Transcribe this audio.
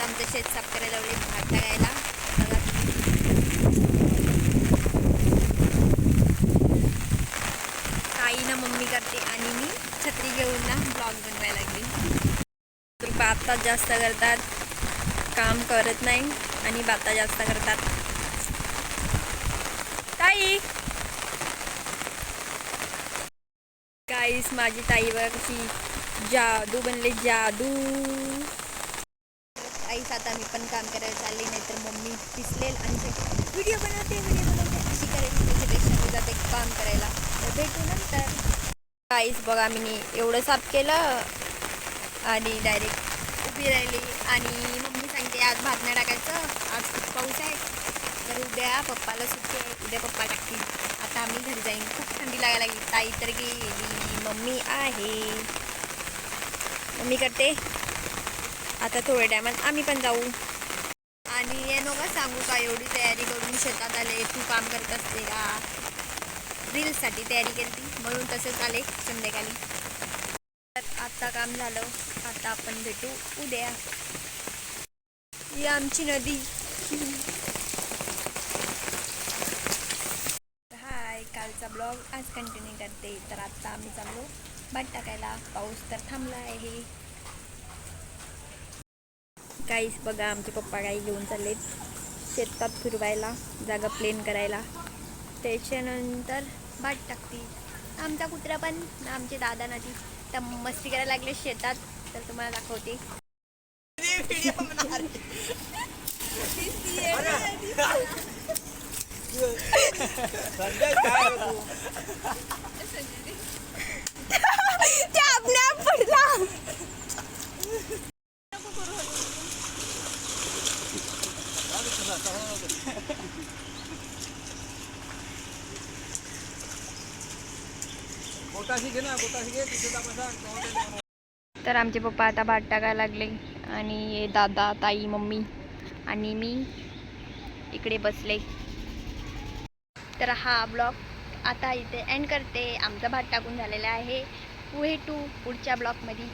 आमचं शेत साफ करायला लावले भात टाकायला. ताई ना मम्मी करते आणि मी छत्री घेऊन ना ब्लॉग बनवायला लागली. बाता जास्त करतात, काम करत नाही आणि बाता जास्त करतात. ताई गाईस, माझी ताईवर कशी जादू बनले, जादू. आईच आता मी पण काम करायला चालली, नाहीतर मम्मी पिसलेल आणि व्हिडिओ बनवते अशी करेल. त्याच्यापेक्षा मी जाते काम करायला. तर भेटू नंतर. गाईस बघा, मी एवढं साफ केलं आणि डायरेक्ट उभी राहिली आणि मम्मी सांगते आज भात नाही टाकायचं, आज खूप पाऊस आहे, तर उद्या पप्पाला सुट्टी आहे, उद्या पप्पा टाकतील. आता आम्ही घरी जाईन. खूप थंडी लागायला लागली. ताई तर गेली, मम्मी आहे. मम्मी करते. आता थोड्या टायमात आम्ही पण जाऊ. आणि हे नका सांगू का एवढी तयारी करून शेतात आले, तू काम करत असते का? रील्ससाठी तयारी केली म्हणून तसंच आले संध्याकाळी. तर आता काम झालं, आता आपण भेटू उद्या. ही आमची नदी. हाय, कालचा ब्लॉग आज कंटिन्यू करते. तर आता आम्ही चाललो भात टाकायला. पाऊस तर थांबला आहे. काहीच बघा, आमचे पप्पा काही घेऊन चाललेत शेतात फिरवायला, जागा प्लेन करायला. त्याच्यानंतर भात टाकतील. आमचा कुत्रा पण, आमचे दादा नदी तर मस्ती करायला लागले शेतात. तर तुम्हाला दाखवते. तर आमचे पप्पा आता भात टाकायला लागले आणि दादा, ताई, मम्मी आणि मी इकडे बसले. तर हा ब्लॉग आता इथे एंड करते. आमचा भात टाकून झालेला आहे. भेटू पुढच्या ब्लॉगमध्ये.